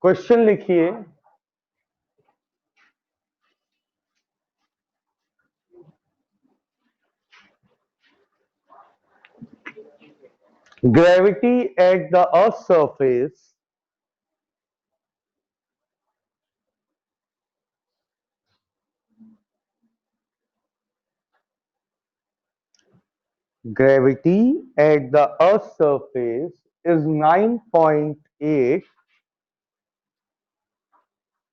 Question लिखिए, gravity at the earth's surface gravity at the earth's surface is 9.8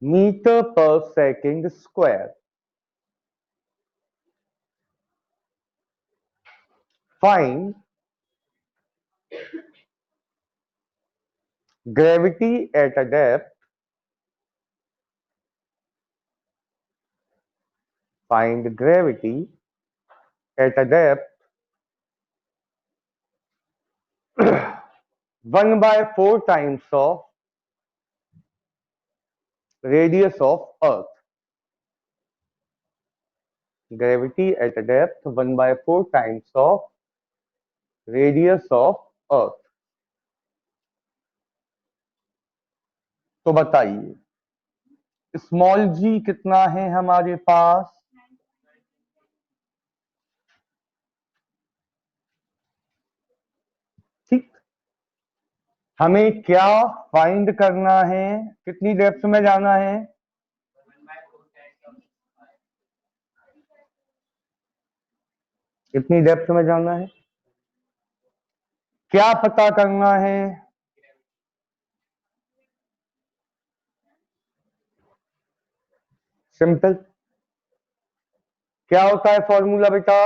meter per second square. Find gravity at a depth. Find gravity at a depth 1 by 4 times of radius of Earth. Gravity at a depth 1 by 4 times of radius of Earth. तो बताइए small जी कितना है हमारे पास? ठीक, हमें क्या find करना है? कितनी डेप्थ में जाना है? कितनी डेप्थ में जाना है? क्या पता करना है? सिंपल। क्या होता है फॉर्मूला बेटा?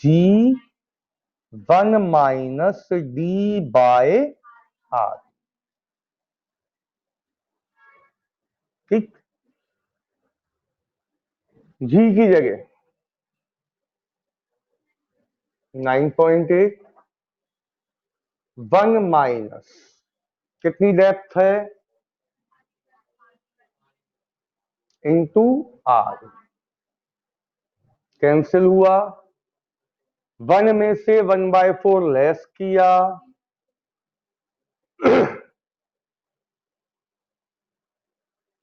G1 minus D by are. ठीक, जी की जगह 9.8 1 माइनस कितनी डेप्थ है इंटू आर। कैंसिल हुआ, 1 में से 1/4 लेस किया,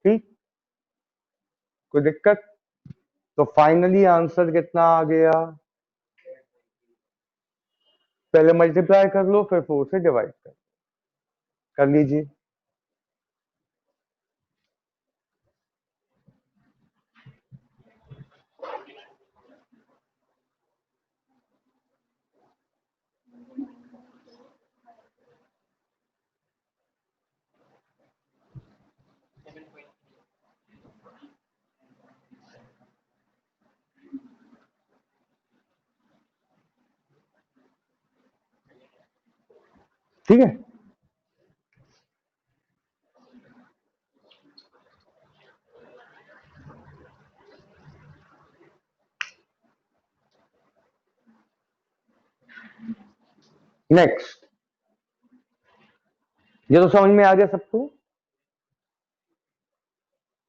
ठीक, कोई दिक्कत? तो फाइनली आंसर कितना आ गया? पहले मल्टीप्लाई कर लो फिर 4 से डिवाइड कर लीजिए। ठीक है, नेक्स्ट। ये तो समझ में आ गया सबको।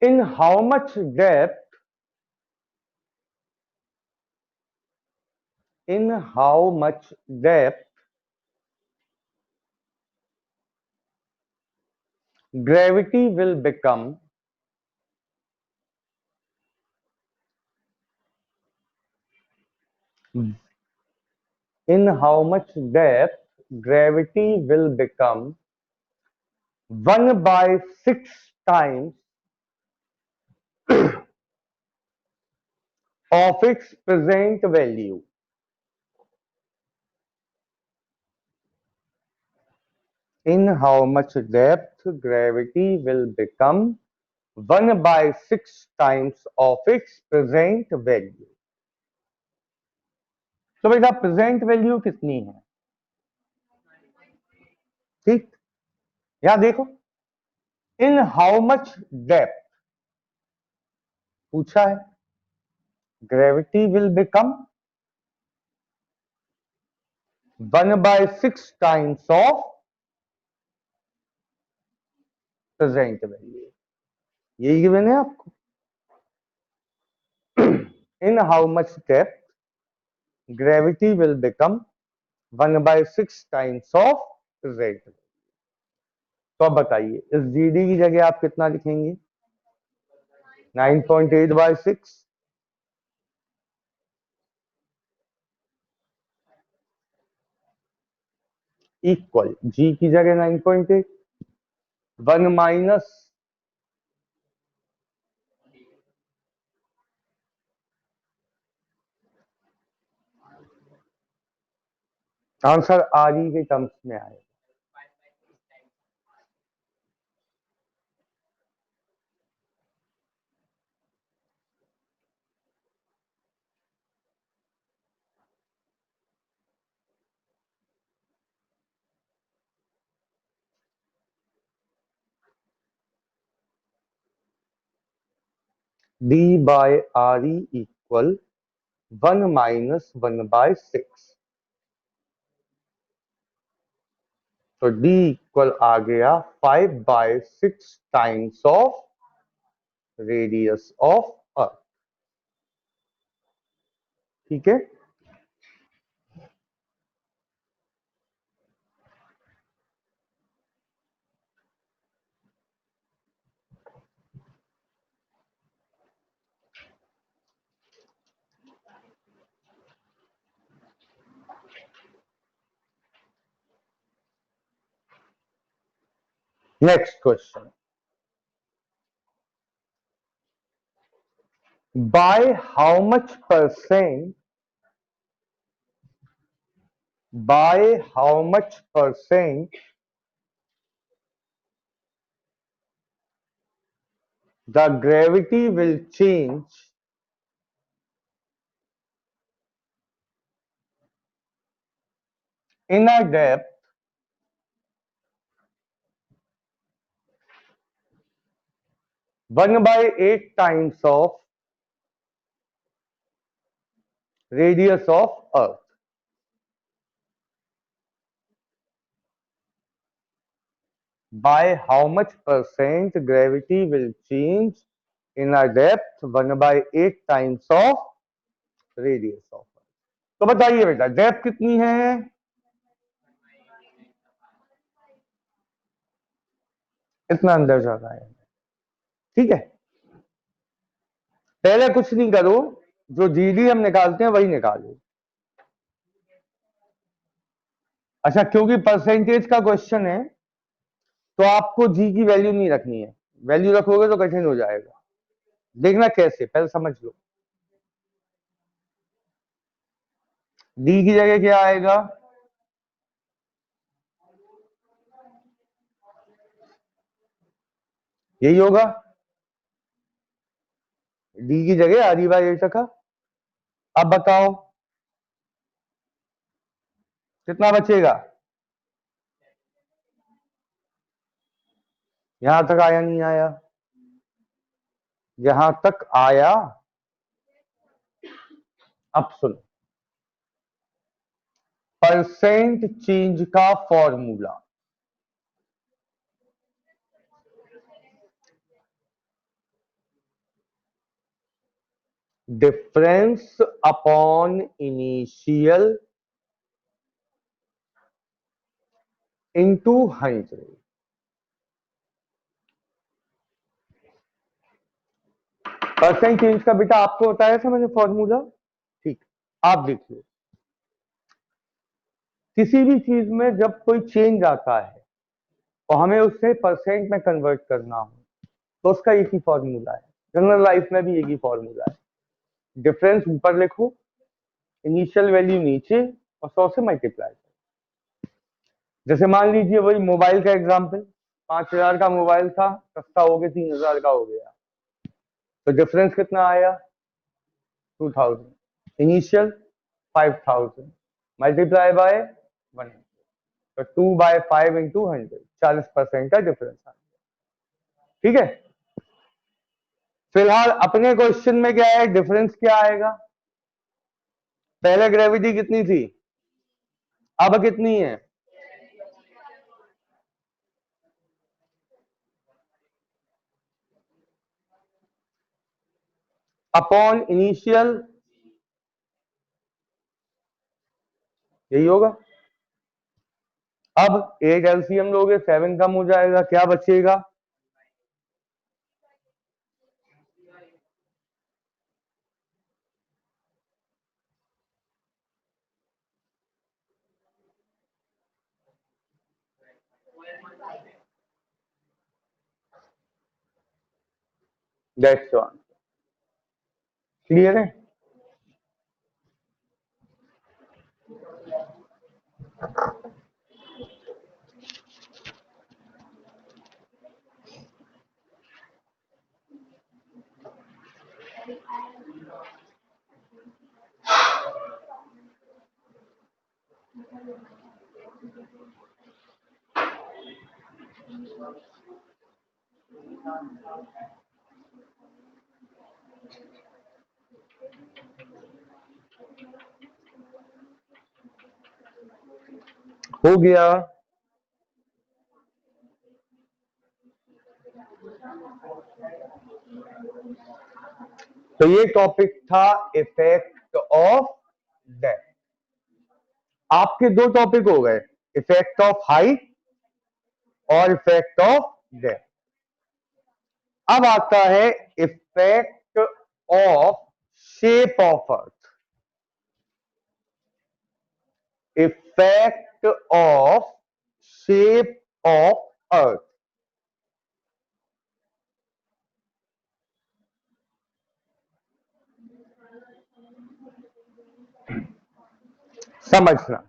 In how much depth in how much depth gravity will become in how much depth gravity will become 1/6 times of its present value. In how much depth gravity will become 1/6 times of its present value. तो बेटा present value कितनी है? ठीक, यहां देखो, in how much depth पूछा है, gravity will become 1/6 times of present value, यही गिवन है आपको। In how much depth gravity will become 1/6 times of rate. तो अब बताइए इस जीडी की जगह आप कितना लिखेंगे? 9.8/6 इक्वल जी की जगह 9.8, 1 माइनस आंसर आर ई के टर्म्स में आए। D by R E equal 1 minus 1/6। तो डी इक्वल आ गया 5/6 times of radius of earth. ठीक है, next question. by how much percent by how much percent the gravity will change in a depth 1/8 times of radius of earth? By how much percent gravity will change in a depth 1/8 times of radius of earth? तो बताइए बेटा depth कितनी है? इतना अंदर जाना है। ठीक है, पहले कुछ नहीं करो, जो जीडी हम निकालते हैं वही निकालो। अच्छा, क्योंकि परसेंटेज का क्वेश्चन है तो आपको जी की वैल्यू नहीं रखनी है, वैल्यू रखोगे तो कठिन हो जाएगा। देखना कैसे, पहले समझ लो। डी की जगह क्या आएगा? यही होगा, डी की जगह r/8 रखा। अब बताओ कितना बचेगा? यहां तक आया नहीं आया? यहां तक आया। अब सुनो, परसेंट चेंज का formula difference upon initial into 100। Percent change का बेटा आपको बताया था मैंने फॉर्मूला। ठीक, आप देख लो, किसी भी चीज में जब कोई चेंज आता है और हमें उससे परसेंट में कन्वर्ट करना हो तो उसका एक ही फॉर्मूला है। जनरल लाइफ में भी एक ही फॉर्मूला है, डिफरेंस ऊपर लिखो, इनिशियल वैल्यू नीचे और 100 से मल्टीप्लाई करो। जैसे मान लीजिए वही मोबाइल का एग्जांपल, 5,000 का मोबाइल था, सस्ता हो गया 3,000 का हो गया, तो डिफरेंस कितना आया? 2,000। इनिशियल 5,000 मल्टीप्लाई बाय 100, तो 2/5 इंटू 100, 40% का डिफरेंस आ गया। ठीक है, फिलहाल अपने क्वेश्चन में क्या है, डिफरेंस क्या आएगा? पहले ग्रेविटी कितनी थी, अब कितनी है? अपॉन इनिशियल, यही होगा। अब 8 एलसीएम लोगे 7 कम हो जाएगा, क्या बचेगा? That's one. क्लियर है? हो गया। तो ये टॉपिक था इफेक्ट ऑफ डेप्थ। आपके दो टॉपिक हो गए, इफेक्ट ऑफ हाइट और इफेक्ट ऑफ डेप्थ। अब आता है effect of shape of earth. Effect of shape of earth. समझना।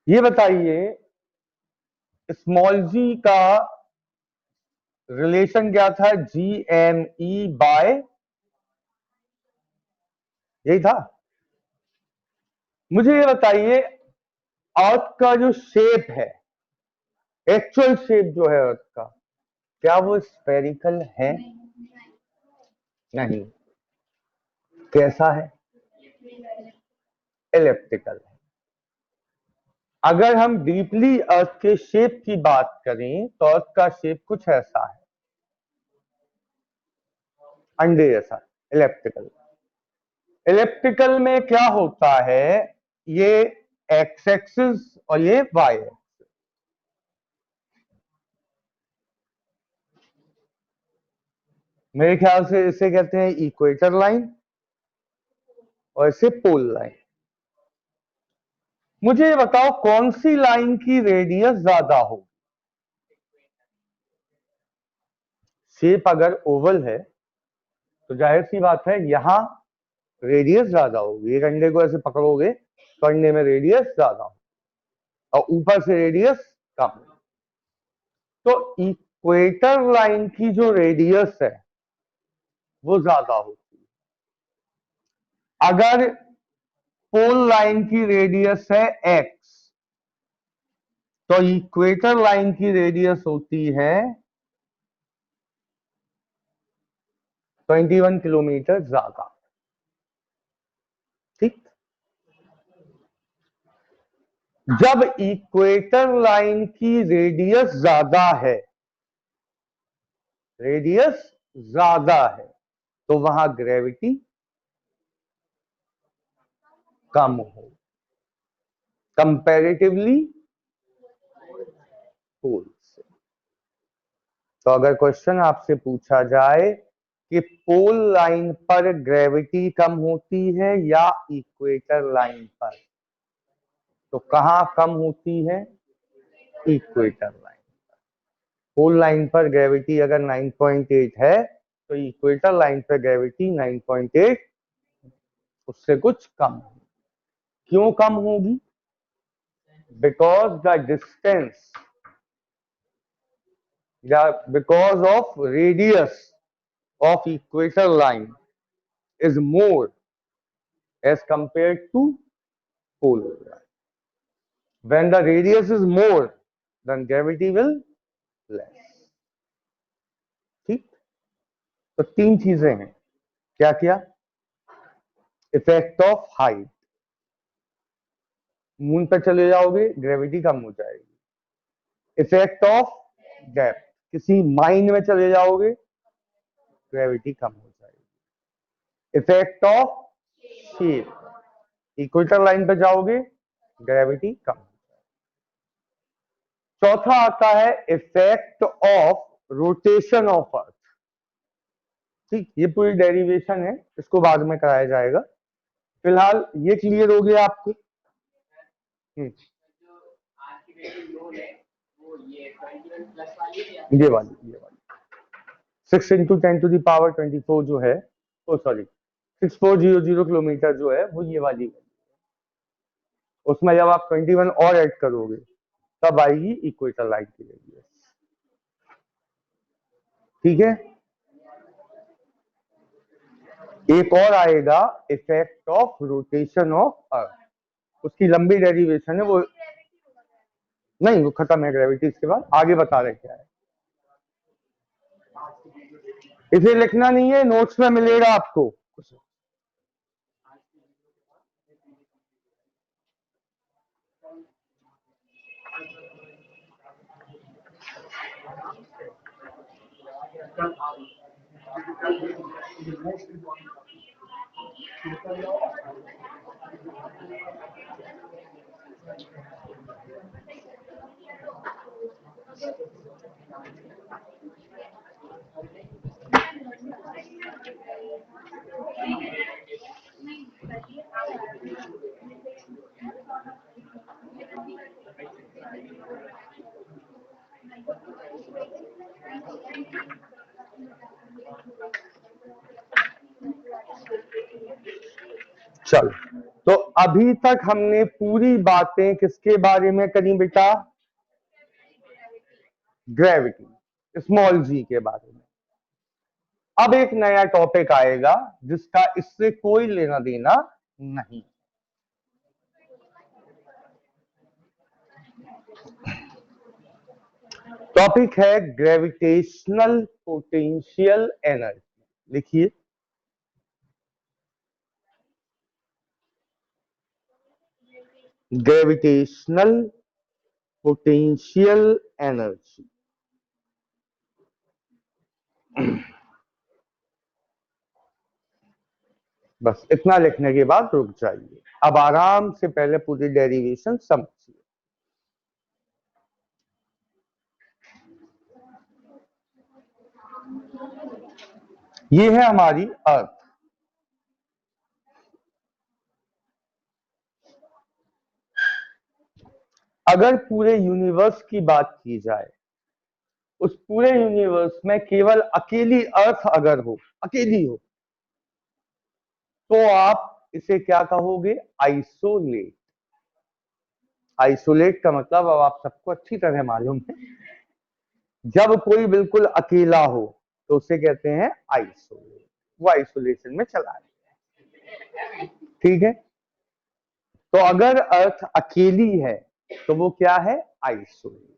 ये बताइए स्मॉल जी का रिलेशन क्या था? GME बाय, यही था। मुझे ये बताइए अर्थ का जो शेप है, एक्चुअल शेप जो है अर्थ का, क्या वो स्फेरिकल है? नहीं। कैसा है? एलिप्टिकल है। अगर हम डीपली अर्थ के शेप की बात करें तो अर्थ का शेप कुछ ऐसा है, अंडे जैसा, इलेप्टिकल। इलेप्टिकल में क्या होता है, ये एक्स एक्सिस और ये वाई एक्सिस। मेरे ख्याल से इसे कहते हैं इक्वेटर लाइन और इसे पोल लाइन। मुझे ये बताओ कौन सी लाइन की रेडियस ज्यादा हो? शेप अगर ओवल है तो जाहिर सी बात है यहां रेडियस ज्यादा होगी। एक अंडे को ऐसे पकड़ोगे तो अंडे में रेडियस ज्यादा हो और ऊपर से रेडियस कम। तो इक्वेटर लाइन की जो रेडियस है वो ज्यादा होती है। अगर पोल लाइन की रेडियस है x तो इक्वेटर लाइन की रेडियस होती है 21 किलोमीटर ज्यादा। ठीक। जब इक्वेटर लाइन की रेडियस ज्यादा है, रेडियस ज्यादा है, तो वहां ग्रेविटी कम हो कंपैरेटिवली पोल से। तो अगर क्वेश्चन आपसे पूछा जाए कि पोल लाइन पर ग्रेविटी कम होती है या इक्वेटर लाइन पर, तो कहां कम होती है? Equator line. पोल लाइन पर ग्रेविटी अगर 9.8 है तो इक्वेटर लाइन पर ग्रेविटी 9.8 उससे कुछ कम होगी। क्यों कम होगी? Because the distance because of radius of equator line is more as compared to polar line. When the radius is more, then gravity will less. ठीक। तो तीन चीजें हैं। क्या क्या? इफेक्ट ऑफ हाइट, मून पे चले जाओगे ग्रेविटी कम हो जाएगी। इफेक्ट ऑफ डेप्थ, किसी माइन में चले जाओगे ग्रेविटी कम हो जाएगी। Effect of shape, equator line पे जाओगे ग्रेविटी कम हो जाएगी। चौथा आता है effect of rotation of earth. ठीक, ये पूरी डेरिवेशन है, इसको बाद में कराया जाएगा, फिलहाल ये क्लियर हो गया आपको। ये वाली 6 × 10⁻24 जो है, ओ सॉरी 6400 किलोमीटर जो है वो ये वाली है। उसमें जब आप 21 और ऐड करोगे तब आएगी इक्वेटर लाइन की रेडियस। ठीक है, एक और आएगा effect of rotation of earth, उसकी लंबी डेरिवेशन है वो, नहीं वो खत्म है ग्रेविटी, इसके बाद आगे बता रहे क्या है। इसे लिखना नहीं है, नोट्स में मिलेगा आपको। चलो, तो अभी तक हमने पूरी बातें किसके बारे में करी बेटा? ग्रेविटी, स्मॉल जी के बारे में। अब एक नया टॉपिक आएगा जिसका इससे कोई लेना देना नहीं। टॉपिक है ग्रेविटेशनल पोटेंशियल एनर्जी। लिखिए, ग्रेविटेशनल पोटेंशियल एनर्जी। बस इतना लिखने के बाद रुक जाइए, अब आराम से पहले पूरी डेरिवेशन समझिए। ये है हमारी अर्थ। अगर पूरे यूनिवर्स की बात की जाए, उस पूरे यूनिवर्स में केवल अकेली अर्थ अगर हो, अकेली हो, तो आप इसे क्या कहोगे? आइसोलेट। आइसोलेट का मतलब अब आप सबको अच्छी तरह मालूम है, जब कोई बिल्कुल अकेला हो तो उसे कहते हैं आइसोलेट, वो आइसोलेशन में चला गया। ठीक है, तो अगर अर्थ अकेली है तो वो क्या है? आइसोलेट।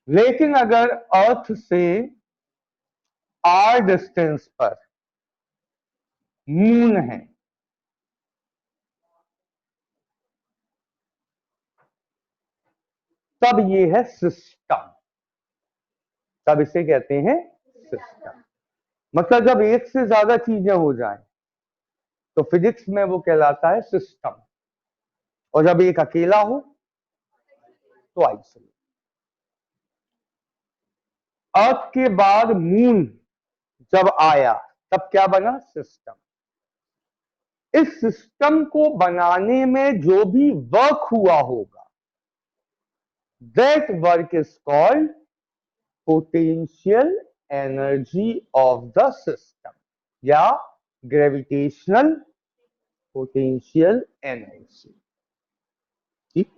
लेकिन अगर अर्थ से आर डिस्टेंस पर मून है, तब ये है सिस्टम, तब इसे कहते हैं सिस्टम। मतलब जब एक से ज्यादा चीजें हो जाएं तो फिजिक्स में वो कहलाता है सिस्टम, और जब एक अकेला हो तो आइसोलेट। अर्थ के बाद मून जब आया तब क्या बना? सिस्टम। इस सिस्टम को बनाने में जो भी वर्क हुआ होगा, that work is called potential energy of the system, या ग्रेविटेशनल पोटेंशियल एनर्जी। ठीक,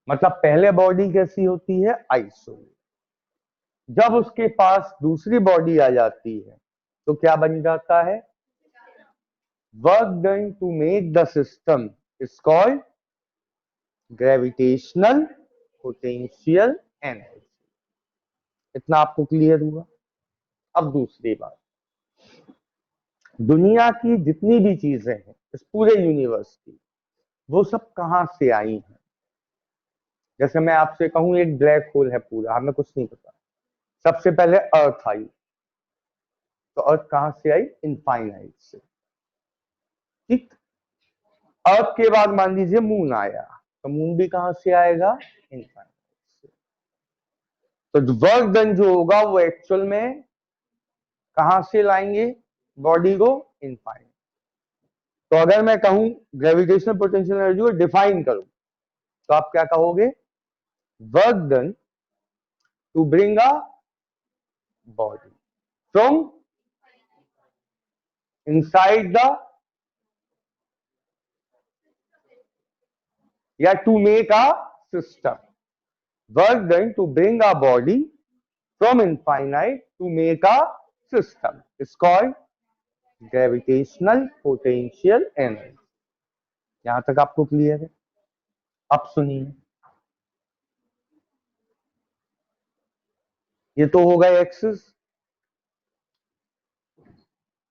मतलब पहले बॉडी कैसी होती है? आइसोलेट। जब उसके पास दूसरी बॉडी आ जाती है तो क्या बन जाता है? Work done to make the system is called gravitational potential energy. इतना आपको क्लियर हुआ? अब दूसरी बात, दुनिया की जितनी भी चीजें हैं इस पूरे यूनिवर्स की, वो सब कहाँ से आई हैं? जैसे मैं आपसे कहूं एक ब्लैक होल है पूरा, हमें कुछ नहीं पता। सबसे पहले अर्थ आई, तो अर्थ कहाँ से आई? इनफाइनाइट से। ठीक। अर्थ के बाद मान लीजिए मून आया, तो मून भी कहां से आएगा? इनफाइनाइट से। तो वर्क डन जो होगा वो एक्चुअल में कहां से लाएंगे बॉडी को? इनफाइनाइट। तो अगर मैं कहूं ग्रेविटेशनल पोटेंशियल एनर्जी को डिफाइन करूं, तो आप क्या कहोगे? Work done to bring a body from inside the, या to make a system. Work done to bring a body from infinite to make a system is called gravitational potential energy. यहां तक आपको clear है? अब सुनिए, ये तो होगा एक्सिस,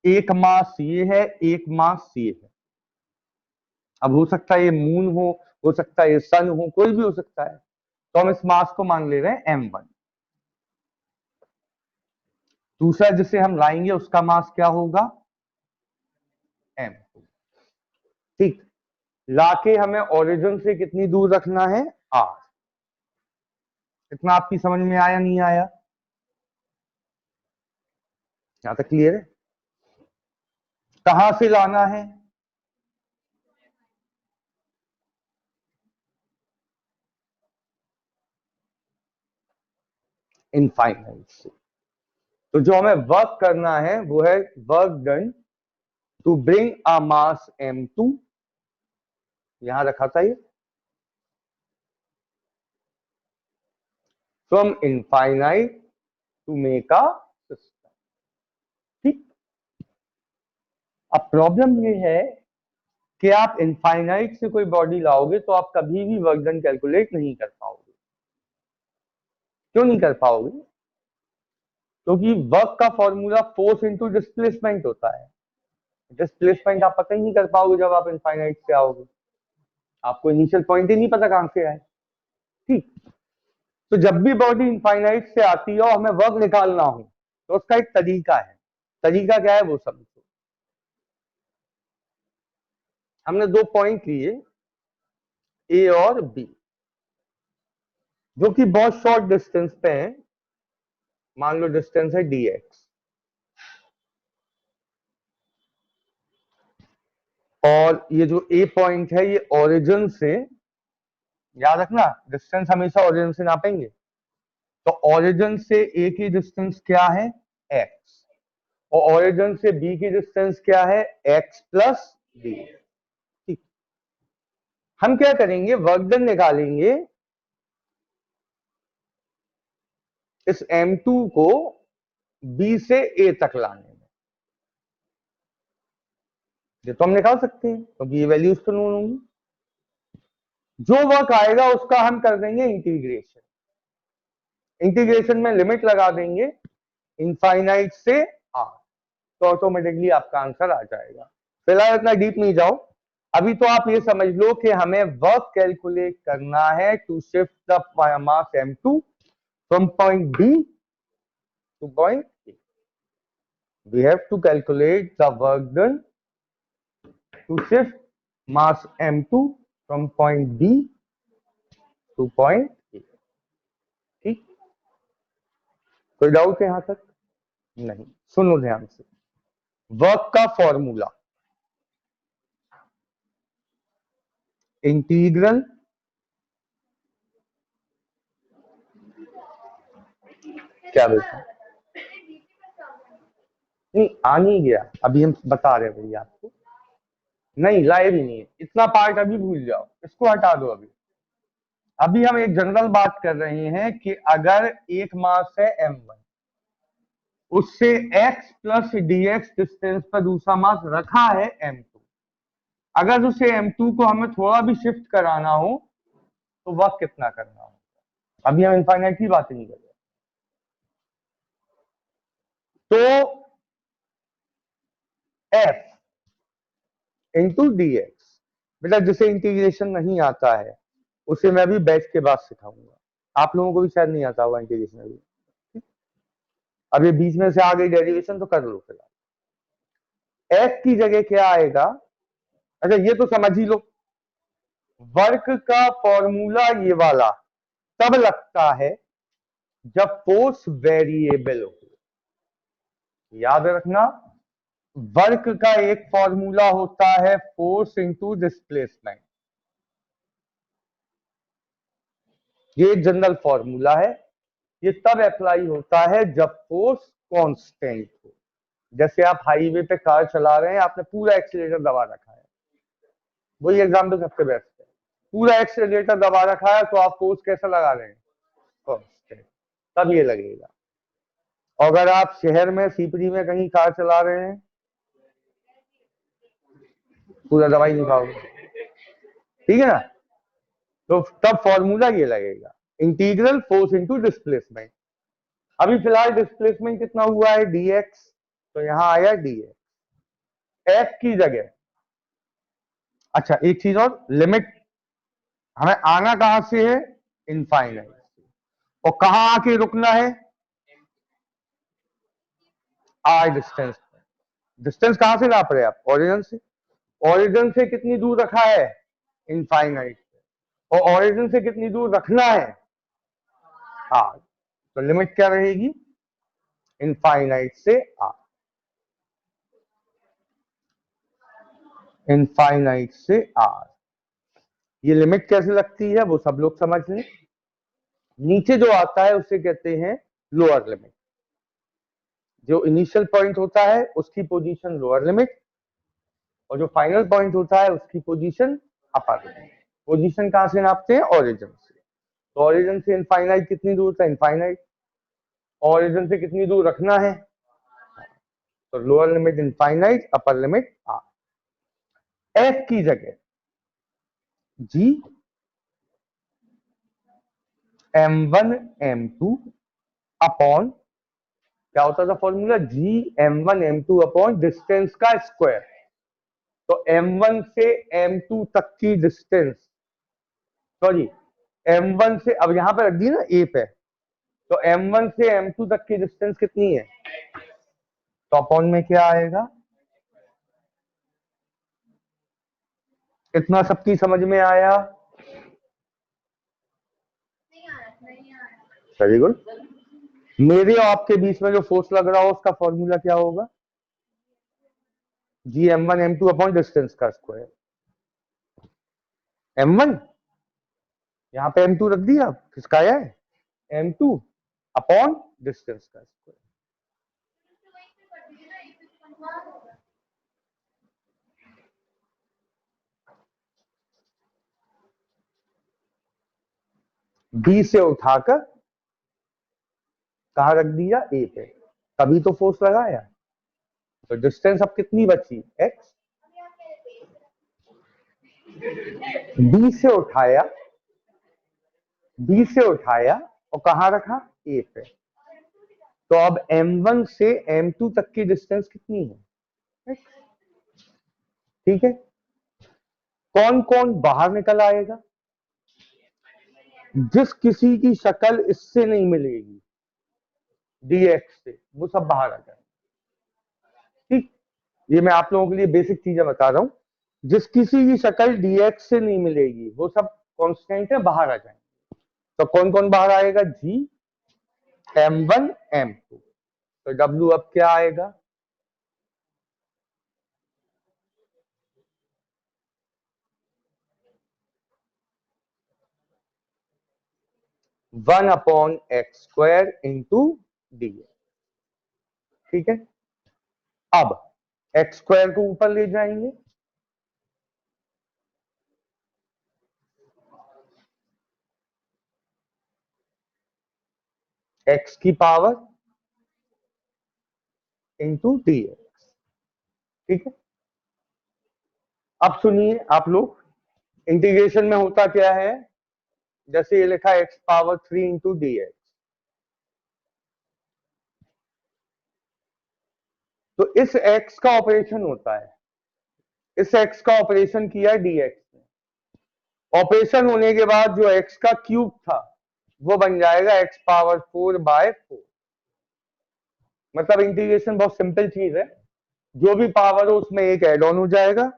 एक मास ये है, एक मास ये है। अब हो सकता है ये मून हो सकता है ये सन हो, कोई भी हो सकता है। तो हम इस मास को मान ले रहे हैं m1। दूसरा जिसे हम लाएंगे उसका मास क्या होगा? m2। ठीक। लाके हमें ओरिजिन से कितनी दूर रखना है? r। इतना आपकी समझ में आया नहीं आया? यहां तक क्लियर है? कहां से लाना है? इनफाइनाइट से। तो जो हमें वर्क करना है वो है work done to bring a mass m2, यहां रखा था ये, from infinite to make a system. ठीक। अब प्रॉब्लम ये है कि आप इनफाइनाइट से कोई बॉडी लाओगे तो आप कभी भी वर्क डन कैलकुलेट नहीं कर पाओगे। क्यों नहीं कर पाओगे? क्योंकि वर्क का फॉर्मूला फोर्स इंटू डिस्प्लेसमेंट होता है। डिस्प्लेसमेंट आप पता ही नहीं कर पाओगे जब आप इनफाइनाइट से आओगे। आपको इनिशियल पॉइंट ही नहीं पता कहां से आए। ठीक। तो जब भी बॉडी इनफाइनाइट से आती है और हमें वर्क निकालना हो, तो उसका एक तरीका है। तरीका क्या है वो समझो। हमने दो पॉइंट लिए, ए और बी, जो कि बहुत शॉर्ट डिस्टेंस पे हैं। मान लो डिस्टेंस है dx, और ये जो ए पॉइंट है ये ओरिजिन से, याद रखना डिस्टेंस हमेशा ओरिजिन से नापेंगे। तो ओरिजिन से ए की डिस्टेंस क्या है? x। और ओरिजिन से बी की डिस्टेंस क्या है? x plus B. ठीक। हम क्या करेंगे? वर्क डन निकालेंगे इस m2 को b से a तक लाने में। ये तो हम निकाल सकते हैं क्योंकि ये वैल्यूज तो नोन होंगी। जो वर्क आएगा उसका हम कर देंगे इंटीग्रेशन। इंटीग्रेशन में लिमिट लगा देंगे इनफाइनाइट से r, तो ऑटोमेटिकली आपका आंसर आ जाएगा। फिलहाल इतना डीप नहीं जाओ। अभी तो आप ये समझ लो कि हमें वर्क कैलकुलेट करना है to shift the mass m2 from point B to point A। We have to calculate the work done to shift mass m2 from point B to point A। ठीक। कोई डाउट है यहां तक? नहीं। सुनो ध्यान से, वर्क का फॉर्मूला इंटीग्रल क्या बेटा? नहीं आ नहीं गया, अभी हम बता रहे हैं भैया आपको। नहीं लाइव ही नहीं है, इतना पार्ट अभी भूल जाओ, इसको हटा दो। अभी अभी हम एक जनरल बात कर रहे हैं कि अगर एक मास है m1, उससे x प्लस dx डिस्टेंस पर दूसरा मास रखा है m2, अगर उसे m2 को हमें थोड़ा भी शिफ्ट कराना हो तो वक्त कितना करना हो? अभी हम इनफाइनाइट की बात नहीं कर रहे। तो एफ इंटू डी एक्स। बेटा जिसे इंटीग्रेशन नहीं आता है उसे मैं भी बैच के बाद सिखाऊंगा, आप लोगों को भी शायद नहीं आता होगा इंटीग्रेशन अभी। अब ये बीच में से आ गई डेरिवेशन तो कर लो फिलहाल। एफ की जगह क्या आएगा, अच्छा ये तो समझ ही लो, वर्क का फॉर्मूला ये वाला तब लगता है जब फोर्स वेरिएबल हो। याद रखना, वर्क का एक फॉर्मूला होता है फोर्स इंटू डिस्प्लेसमेंट, ये एक जनरल फॉर्मूला है, ये तब अप्लाई होता है जब फोर्स कांस्टेंट हो। जैसे आप हाईवे पे कार चला रहे हैं, आपने पूरा एक्सीलरेटर दबा रखा है, वही एग्जाम्पल सबसे बेस्ट है, पूरा एक्सीलरेटर दबा रखा है तो आप फोर्स कैसा लगा रहे हैं, कांस्टेंट, तब ये लगेगा। अगर आप शहर में सीपरी में कहीं कार चला रहे हैं, पूरा दवाई नहीं खाओगे, ठीक है ना, तो तब फॉर्मूला ये लगेगा, इंटीग्रल फोर्स इंटू डिस्प्लेसमेंट। अभी फिलहाल डिस्प्लेसमेंट कितना हुआ है, dx, तो यहां आया dx। f की जगह, अच्छा एक चीज और, लिमिट हमें आना कहां से है, इनफाइनाइट से, और कहां आके रुकना है, r डिस्टेंस। डिस्टेंस कहां से नाप रहे हैं आप, ओरिजिन से, ओरिजिन से कितनी दूर रखा है, इनफाइनाइट से, और ओरिजिन से कितनी दूर रखना है, r, तो लिमिट क्या रहेगी, इनफाइनाइट से r, इनफाइनाइट से r। ये लिमिट कैसे लगती है वो सब लोग समझ लें। नीचे जो आता है उसे कहते हैं लोअर लिमिट, जो इनिशियल पॉइंट होता है उसकी पोजीशन लोअर लिमिट, और जो फाइनल पॉइंट होता है उसकी पोजीशन अपर लिमिट। पोजीशन कहां से नापते हैं, ओरिजिन से, तो ओरिजिन से इनफाइनाइट कितनी दूर था, इनफाइनाइट, ओरिजिन से कितनी दूर रखना है, तो lower limit infinite, upper limit r। f की जगह g m1 m2 अपॉन, क्या होता था formula, g m1 m2 upon distance का स्क्वायर। तो m1 से m2 तक की डिस्टेंस, सॉरी m1 से, अब यहां पे रख दी ना a पे, तो m1 से m2 तक की डिस्टेंस कितनी है, तो अपॉन में क्या आएगा, इतना सबकी समझ में आया, वेरी गुड। मेरे और आपके बीच में जो फोर्स लग रहा हो उसका फॉर्मूला क्या होगा, जी m1 m2 अपॉन डिस्टेंस का स्क्वायर। m1 यहाँ पे m2 रख दिया, किसका आया है, m2 अपॉन डिस्टेंस का स्क्वायर। बी से उठाकर कहा रख दिया, ए पे, तभी तो फोर्स लगाया, तो डिस्टेंस अब कितनी बची, x, बी से उठाया, बी से उठाया और कहा रखा, ए पे, तो अब m1 से m2 तक की डिस्टेंस कितनी है, x, ठीक है। कौन कौन बाहर निकल आएगा, जिस किसी की शक्ल इससे नहीं मिलेगी, dx से, वो सब बाहर आ जाए, ठीक। ये मैं आप लोगों के लिए बेसिक चीजें बता रहा हूं, जिस किसी की शक्ल dx से नहीं मिलेगी वो सब कांस्टेंट है, बाहर आ जाएंगे। तो कौन कौन बाहर आएगा, g m1 m2, तो w अब क्या आएगा, one upon x square into D, ठीक है। अब एक्स स्क्वायर को ऊपर ले जाएंगे, एक्स की पावर इंटू डी एक्स, ठीक है। अब सुनिए आप लोग, इंटीग्रेशन में होता क्या है, जैसे ये लिखा x power 3 into D x, तो इस x का ऑपरेशन होता है, इस x का ऑपरेशन किया dx ने, ऑपरेशन होने के बाद जो x का क्यूब था वो बन जाएगा x पावर 4/4। मतलब इंटीग्रेशन बहुत सिंपल चीज है, जो भी पावर हो उसमें एक एड ऑन हो जाएगा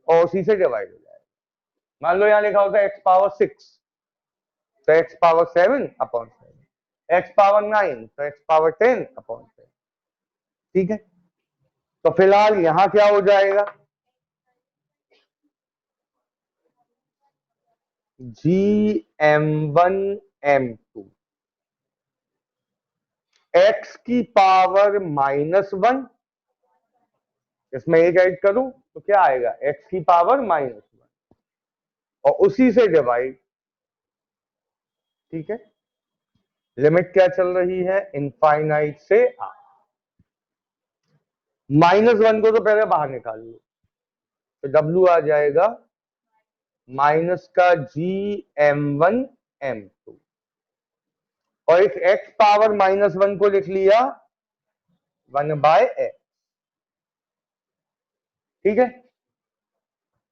और उसी से डिवाइड हो जाएगा। मान लो यहाँ लिखा होता है x पावर 6, तो x पावर 7/7, x पावर 9 तो x पावर 10/7। ठीक है, तो फिलहाल यहां क्या हो जाएगा, GM1M2 x की पावर -1, इसमें एक ऐड करूं तो क्या आएगा, x की पावर -1 और उसी से डिवाइड। ठीक है, लिमिट क्या चल रही है, इनफाइनाइट से आ। -1 को तो पहले बाहर निकाल लो, तो W आ जाएगा माइनस का GM1M2 और इस x पावर -1 को लिख लिया 1/x। ठीक है,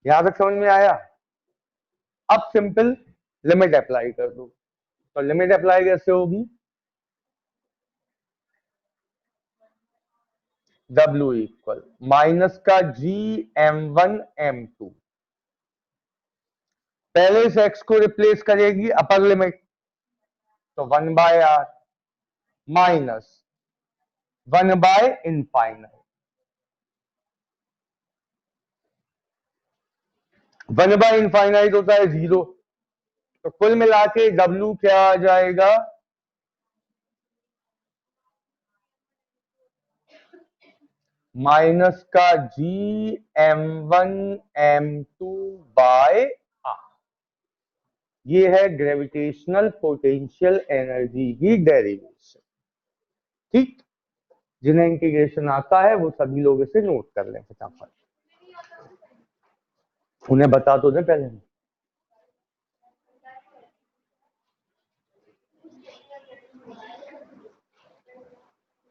यहां तक समझ में आया। अब सिंपल लिमिट अप्लाई कर दो, तो लिमिट अप्लाई कैसे होगी, W इक्वल माइनस का GM1M2, पहले इस x को रिप्लेस करेगी अपर लिमिट, तो 1/r माइनस 1/इनफाइनाइट, 1/इनफाइनाइट होता है 0, तो कुल मिला के W क्या आ जाएगा, माइनस का GM1M2/r। ये है ग्रेविटेशनल पोटेंशियल एनर्जी की डेरिवेशन। ठीक, जिन्हें इंटीग्रेशन आता है वो सभी लोग इसे नोट कर लें फटाफट, उन्हें बता तो दें पहले।